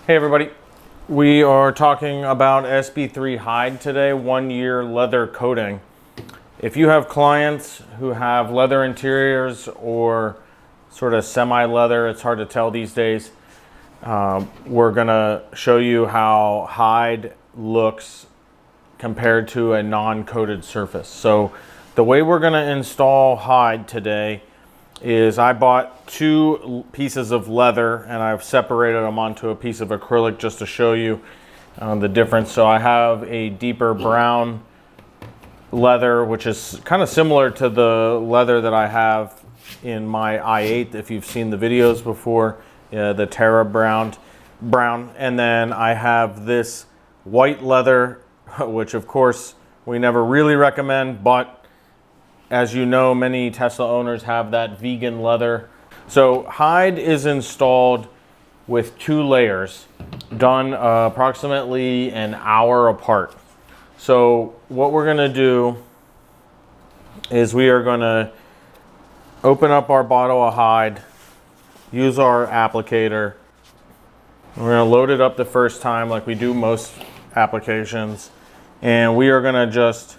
Hey everybody, we are talking about SB3 Hyde today, 1 year leather coating. If you have clients who have leather interiors or sort of semi-leather, it's hard to tell these days, we're gonna show you how Hyde looks compared to a non-coated surface. So the way we're gonna install Hyde today is I bought 2 pieces of leather and I've separated them onto a piece of acrylic just to show you the difference. So I have a deeper brown leather, which is kind of similar to the leather that I have in my i8 if you've seen the videos before, the Terra Brown. And then I have this white leather, which of course we never really recommend, but as you know, many Tesla owners have that vegan leather. So Hyde is installed with 2 layers, done approximately an hour apart. So what we're gonna do is we are gonna open up our bottle of Hyde, use our applicator. We're gonna load it up the first time like we do most applications. And we are gonna just,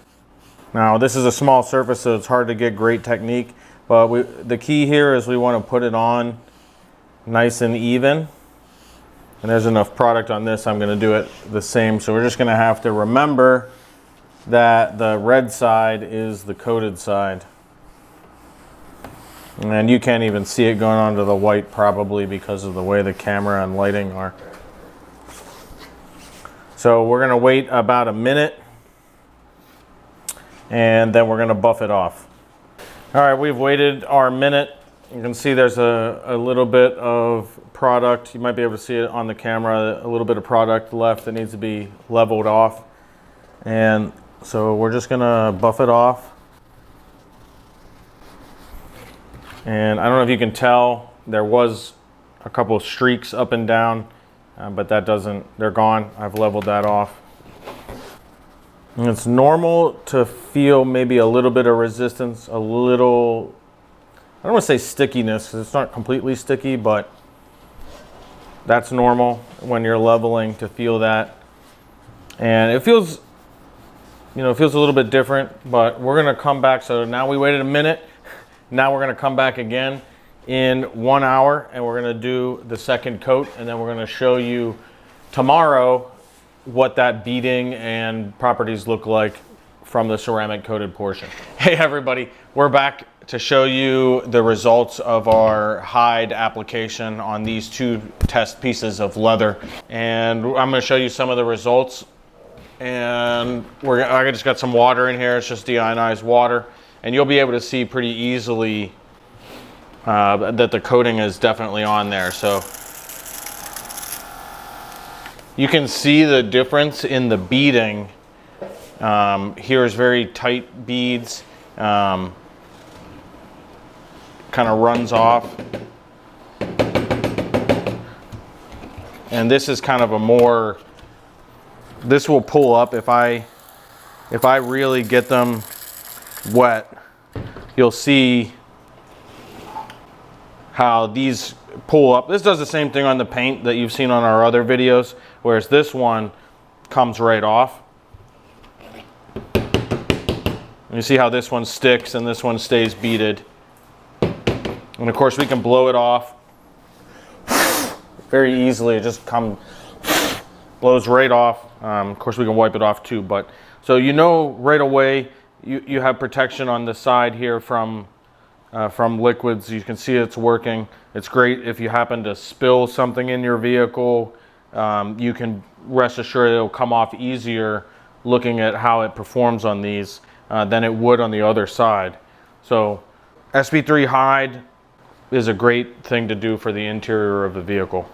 now this is a small surface, so it's hard to get great technique, but the key here is we want to put it on nice and even. And there's enough product on this, I'm going to do it the same. So we're just going to have to remember that the red side is the coated side. And you can't even see it going onto the white probably because of the way the camera and lighting are. So we're going to wait about a minute, and then we're going to buff it off. All right, we've waited our minute. You can see there's a little bit of product. You might be able to see it on the camera, a little bit of product left that needs to be leveled off. And so we're just going to buff it off. And I don't know if you can tell, there was a couple of streaks up and down, but that doesn't, they're gone. I've leveled that off. And it's normal to feel maybe a little bit of resistance, a little, I don't want to say stickiness because it's not completely sticky, but that's normal when you're leveling to feel that. And it feels, you know, it feels a little bit different, but we're going to come back. So now we waited a minute. Now we're going to come back again in 1 hour and we're going to do the second coat, and then we're going to show you tomorrow what that beading and properties look like from the ceramic coated portion. Hey everybody, we're back to show you the results of our Hyde application on these 2 test pieces of leather. And I'm gonna show you some of the results. And I just got some water in here, it's just deionized water. And you'll be able to see pretty easily that the coating is definitely on there. So you can see the difference in the beading. Here's very tight beads, kind of runs off. And this is kind of a more, this will pull up if I really get them wet. You'll see how these pull up. This does the same thing on the paint that you've seen on our other videos, whereas this one comes right off. And you see how this one sticks and this one stays beaded. And of course we can blow it off very easily. It just blows right off. Of course we can wipe it off too, but so you know right away you have protection on the side here from liquids. You can see it's working. It's great if you happen to spill something in your vehicle. You can rest assured it'll come off easier looking at how it performs on these than it would on the other side. So SB3 Hyde is a great thing to do for the interior of the vehicle.